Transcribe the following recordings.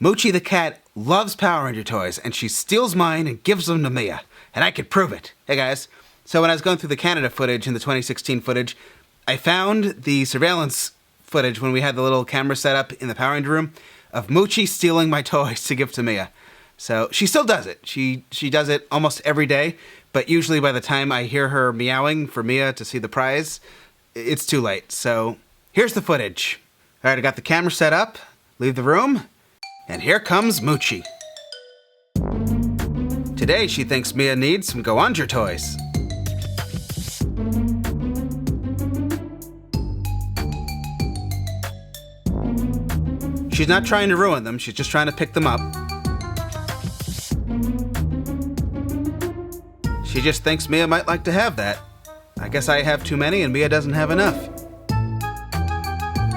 Moochie the cat loves Power Ranger toys, and she steals mine and gives them to Mia. And I could prove it. Hey guys, so when I was going through the Canada footage and the 2016 footage, I found the surveillance footage when we had the little camera set up in the Power Ranger room of Moochie stealing my toys to give to Mia. So she still does it. She does it almost every day, but usually by the time I hear her meowing for Mia to see the prize, it's too late. So here's the footage. All right, I got the camera set up, leave the room, and here comes Moochie. Today she thinks Mia needs some Go Under toys. She's not trying to ruin them, she's just trying to pick them up. She just thinks Mia might like to have that. I guess I have too many and Mia doesn't have enough.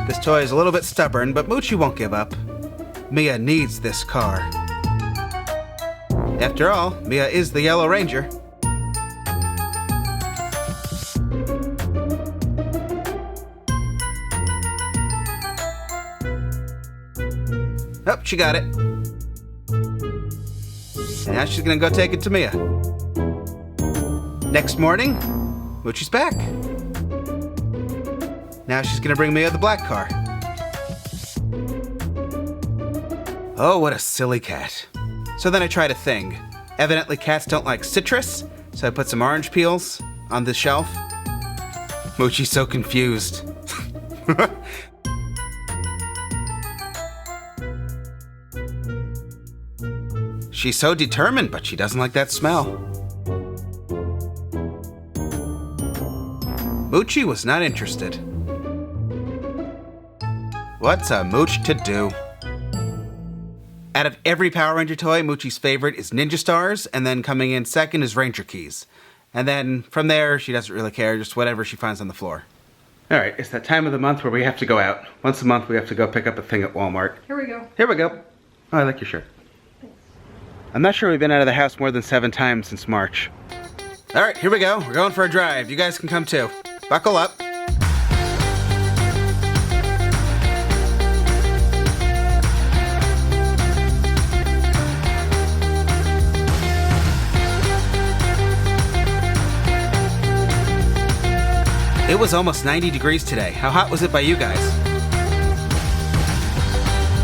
This toy is a little bit stubborn, but Moochie won't give up. Mia needs this car. After all, Mia is the Yellow Ranger. Oh, she got it. And now she's gonna go take it to Mia. Next morning, Moochie's back. Now she's gonna bring Mia the black car. Oh, what a silly cat. So then I tried a thing. Evidently cats don't like citrus, so I put some orange peels on the shelf. Moochie's so confused. She's so determined, but she doesn't like that smell. Moochie was not interested. What's a mooch to do? Out of every Power Ranger toy, Moochie's favorite is Ninja Stars, and then coming in second is Ranger Keys. And then from there, she doesn't really care, just whatever she finds on the floor. All right, it's that time of the month where we have to go out. Once a month, we have to go pick up a thing at Walmart. Here we go. Here we go. Oh, I like your shirt. Thanks. I'm not sure we've been out of the house more than 7 times since March. All right, here we go. We're going for a drive. You guys can come too. Buckle up. It was almost 90 degrees today. How hot was it by you guys?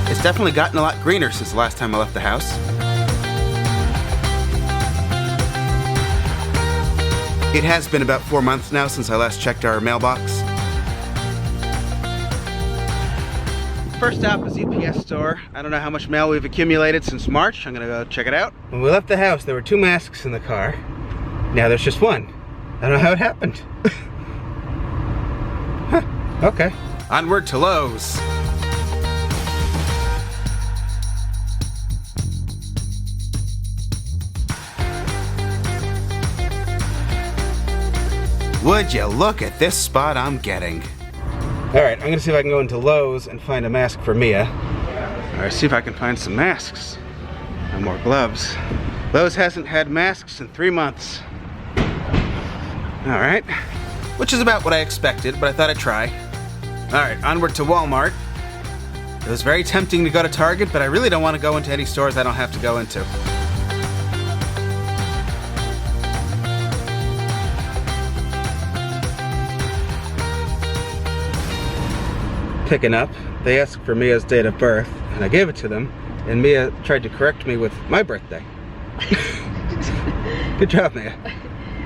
It's definitely gotten a lot greener since the last time I left the house. It has been about 4 months now since I last checked our mailbox. First stop is UPS store. I don't know how much mail we've accumulated since March. I'm gonna go check it out. When we left the house, there were 2 masks in the car. Now there's just 1. I don't know how it happened. Huh, okay. Onward to Lowe's. Would you look at this spot I'm getting? All right, I'm gonna see if I can go into Lowe's and find a mask for Mia. All right, see if I can find some masks and more gloves. Lowe's hasn't had masks in 3 months. All right, which is about what I expected, but I thought I'd try. All right, onward to Walmart. It was very tempting to go to Target, but I really don't want to go into any stores I don't have to go into. Picking up, they asked for Mia's date of birth, and I gave it to them, and Mia tried to correct me with my birthday. Good job, Mia.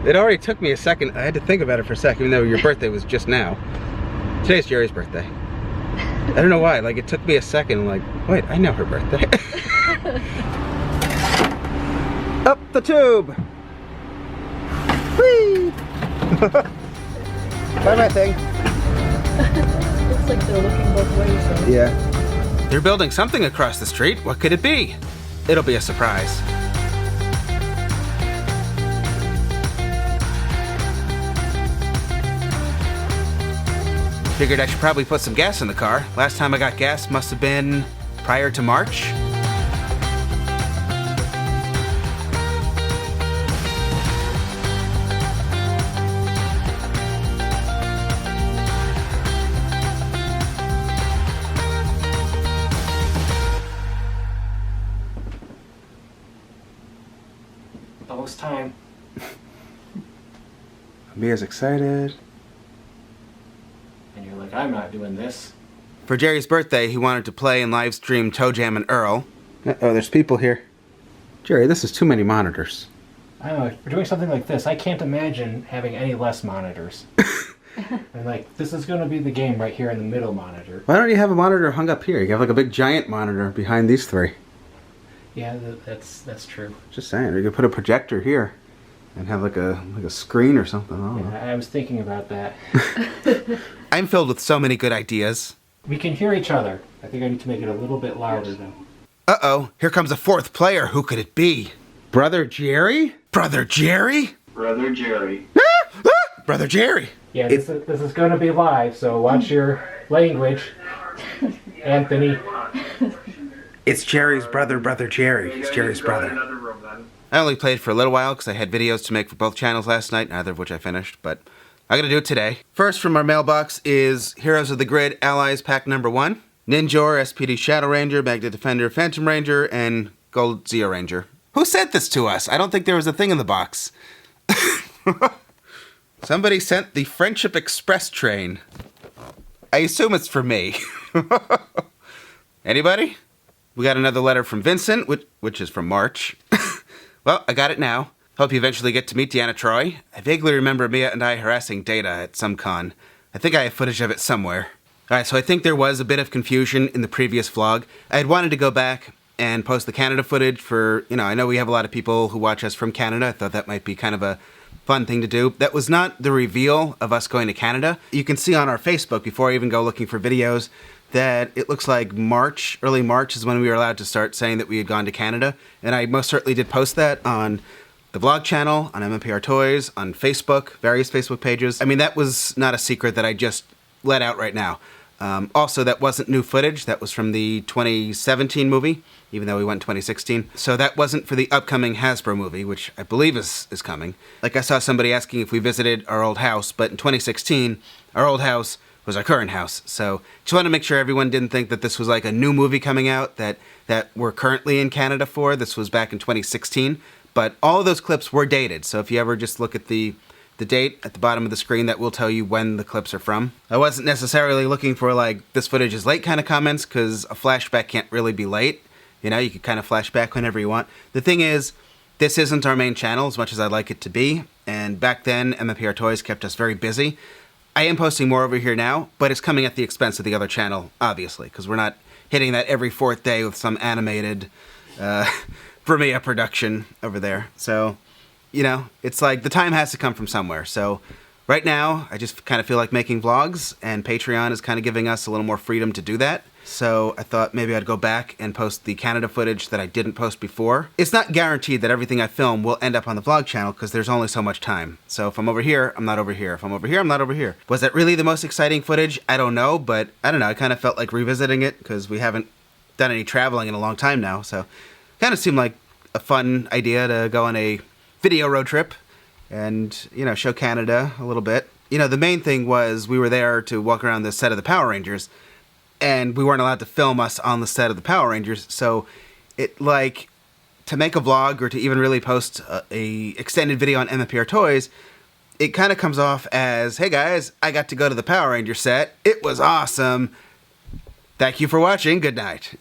It already took me a second. I had to think about it for a second, even though your birthday was just now. Today's Jerry's birthday. I don't know why, like it took me a second, I'm like, wait, I know her birthday. Up the tube! Whee! Bye, my thing. Looks like they're looking both ways though. Yeah. They're building something across the street. What could it be? It'll be a surprise. Figured I should probably put some gas in the car. Last time I got gas must have been prior to March. almost time. Mia's excited. And you're like, I'm not doing this. For Jerry's birthday, he wanted to play and live stream Toe Jam and Earl. Uh-oh, there's people here. Jerry, this is too many monitors. I don't know, if we're doing something like this, I can't imagine having any less monitors. And like, this is going to be the game right here in the middle monitor. Why don't you have a monitor hung up here? You have like a big giant monitor behind these three. Yeah, that's true. Just saying, or you could put a projector here and have like a screen or something. I don't know. I was thinking about that. I'm filled with so many good ideas. We can hear each other. I think I need to make it a little bit louder though. Uh-oh, here comes a fourth player. Who could it be? Brother Jerry? Brother Jerry? Brother Jerry. Brother Jerry. Yeah, this is going to be live, so watch your language, Anthony. It's Jerry's brother, Brother Jerry. It's Jerry's brother. I only played for a little while because I had videos to make for both channels last night, neither of which I finished, but I'm going to do it today. First from our mailbox is Heroes of the Grid Allies Pack number 1. Ninjor, SPD Shadow Ranger, Magnet Defender, Phantom Ranger, and Gold Zeo Ranger. Who sent this to us? I don't think there was a thing in the box. Somebody sent the Friendship Express train. I assume it's for me. Anybody? We got another letter from Vincent, which is from March. Well, I got it now. Hope you eventually get to meet Deanna Troy. I vaguely remember Mia and I harassing Data at some con. I think I have footage of it somewhere. Alright, so I think there was a bit of confusion in the previous vlog. I had wanted to go back and post the Canada footage for, I know we have a lot of people who watch us from Canada. I thought that might be kind of a fun thing to do. That was not the reveal of us going to Canada. You can see on our Facebook, before I even go looking for videos, that it looks like March, early March is when we were allowed to start saying that we had gone to Canada. And I most certainly did post that on the vlog channel, on MMPRtoys, on Facebook, various Facebook pages. I mean, that was not a secret that I just let out right now. Also, that wasn't new footage. That was from the 2017 movie, even though we went in 2016. So that wasn't for the upcoming Hasbro movie, which I believe is coming. Like, I saw somebody asking if we visited our old house, but in 2016, our old house was our current house. So just want to make sure everyone didn't think that this was like a new movie coming out that we're currently in Canada for. This was back in 2016. But all of those clips were dated. So if you ever just look at the date at the bottom of the screen, that will tell you when the clips are from. I wasn't necessarily looking for like, this footage is late kind of comments, because a flashback can't really be late. You could kind of flash back whenever you want. The thing is, this isn't our main channel as much as I'd like it to be. And back then, MMPRtoys kept us very busy. I am posting more over here now, but it's coming at the expense of the other channel, obviously, because we're not hitting that every 4th day with some animated Vermea production over there. So, it's like the time has to come from somewhere. So right now, I just kind of feel like making vlogs, and Patreon is kind of giving us a little more freedom to do that. So I thought maybe I'd go back and post the Canada footage that I didn't post before. It's not guaranteed that everything I film will end up on the vlog channel, because there's only so much time. So if I'm over here, I'm not over here. If I'm over here, I'm not over here. Was that really the most exciting footage? I don't know, but I don't know. I kind of felt like revisiting it, because we haven't done any traveling in a long time now. So kind of seemed like a fun idea to go on a video road trip and, show Canada a little bit. The main thing was we were there to walk around the set of the Power Rangers, and we weren't allowed to film us on the set of the Power Rangers. So it, like, to make a vlog or to even really post a extended video on MMPRtoys, it kind of comes off as, hey guys, I got to go to the Power Ranger set. It was awesome. Thank you for watching. Good night,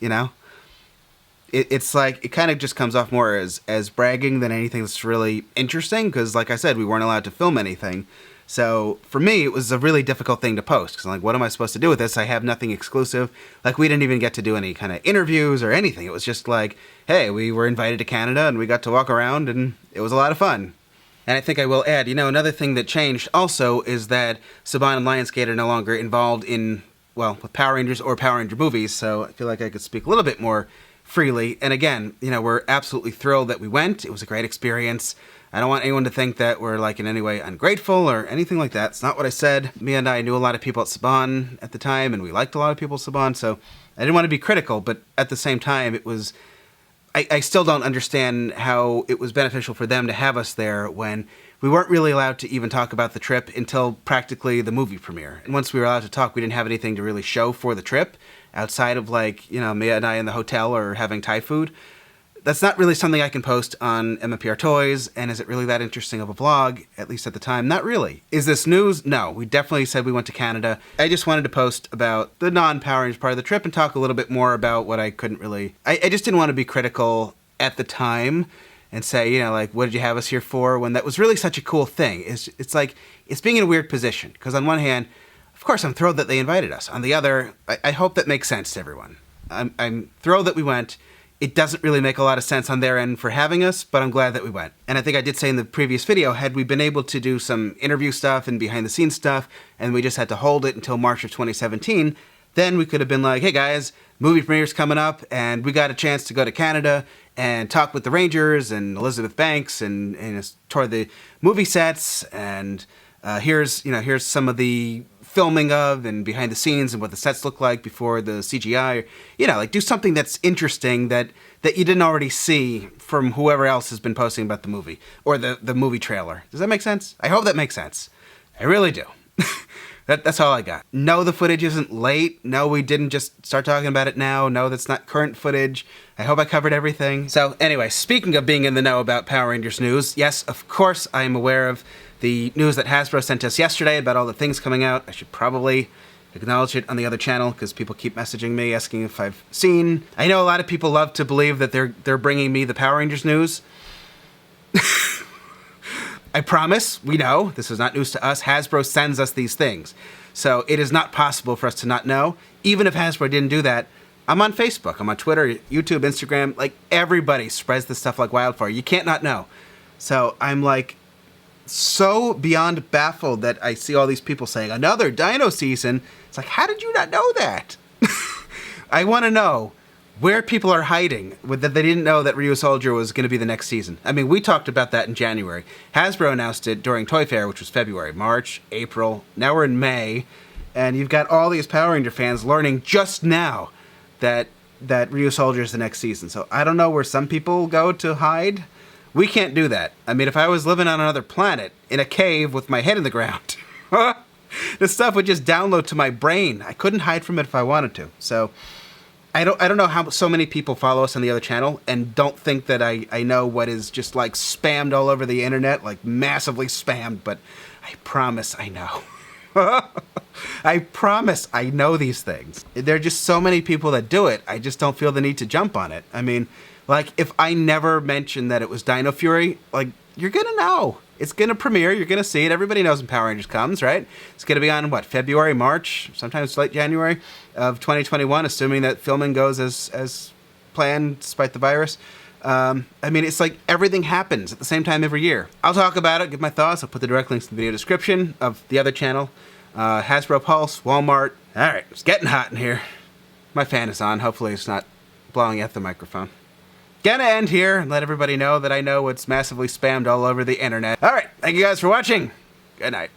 It's like, it kind of just comes off more as bragging than anything that's really interesting, because like I said, we weren't allowed to film anything. So for me, it was a really difficult thing to post, because I'm like, what am I supposed to do with this? I have nothing exclusive. Like, we didn't even get to do any kind of interviews or anything. It was just like, hey, we were invited to Canada and we got to walk around, and it was a lot of fun. And I think I will add, another thing that changed also is that Sabina and Lionsgate are no longer involved in, with Power Rangers or Power Ranger movies, so I feel like I could speak a little bit more freely. And again, we're absolutely thrilled that we went. It was a great experience. I don't want anyone to think that we're like in any way ungrateful or anything like that. It's not what I said. Mia and I knew a lot of people at Saban at the time, and we liked a lot of people at Saban, so I didn't want to be critical, but at the same time, it was, I still don't understand how it was beneficial for them to have us there when we weren't really allowed to even talk about the trip until practically the movie premiere. And once we were allowed to talk, we didn't have anything to really show for the trip outside of, like, Mia and I in the hotel or having Thai food. that's not really something I can post on MMPRtoys, and is it really that interesting of a vlog, at least at the time? Not really. Is this news? No, we definitely said we went to Canada. I just wanted to post about the non-Power Rangers part of the trip and talk a little bit more about what I couldn't really... I just didn't want to be critical at the time and say, you know, like, what did you have us here for, when that was really such a cool thing. It's like, it's being in a weird position, because on one hand, of course, I'm thrilled that they invited us. On the other, I hope that makes sense to everyone. I'm thrilled that we went. It doesn't really make a lot of sense on their end for having us, but I'm glad that we went. And I think I did say in the previous video, had we been able to do some interview stuff and behind-the-scenes stuff, and we just had to hold it until March of 2017, then we could have been like, hey guys, movie premiere's coming up, and we got a chance to go to Canada and talk with the Rangers and Elizabeth Banks and tour the movie sets, and here's some of the filming of and behind the scenes and what the sets look like before the CGI. You know, like, do something that's interesting that you didn't already see from whoever else has been posting about the movie or the movie trailer. Does that make sense? I hope that makes sense. I really do. That's all I got. No, the footage isn't late. No, we didn't just start talking about it now. No, that's not current footage. I hope I covered everything. So anyway, speaking of being in the know about Power Rangers news, yes, of course I am aware of the news that Hasbro sent us yesterday about all the things coming out. I should probably acknowledge it on the other channel because people keep messaging me asking if I've seen. I know a lot of people love to believe that they're bringing me the Power Rangers news. I promise, we know, this is not news to us. Hasbro sends us these things. So it is not possible for us to not know. Even if Hasbro didn't do that, I'm on Facebook, I'm on Twitter, YouTube, Instagram. Like, everybody spreads this stuff like wildfire. You can't not know. So I'm like so beyond baffled that I see all these people saying, another Dino season. It's like, how did you not know that? I want to know where people are hiding with that they didn't know that Ryu Soldier was going to be the next season. I mean, we talked about that in January. Hasbro announced it during Toy Fair, which was February, March, April. Now we're in May, and you've got all these Power Ranger fans learning just now that Ryu Soldier is the next season. So I don't know where some people go to hide. We can't do that. I mean, if I was living on another planet in a cave with my head in the ground, this stuff would just download to my brain. I couldn't hide from it if I wanted to. So I don't know how so many people follow us on the other channel and don't think that I know what is just like spammed all over the internet, like massively spammed, but I promise I know. I promise I know these things. There are just so many people that do it, I just don't feel the need to jump on it. I mean, like, if I never mentioned that it was Dino Fury, like, you're gonna know. It's gonna premiere, you're gonna see it. Everybody knows when Power Rangers comes, right? It's gonna be on, what, February, March, sometimes late January of 2021, assuming that filming goes as planned despite the virus. I mean, it's like everything happens at the same time every year. I'll talk about it, give my thoughts. I'll put the direct links in the video description of the other channel. Hasbro Pulse, Walmart. All right, it's getting hot in here. My fan is on. Hopefully it's not blowing at the microphone. Gonna end here and let everybody know that I know what's massively spammed all over the internet. All right, thank you guys for watching. Good night.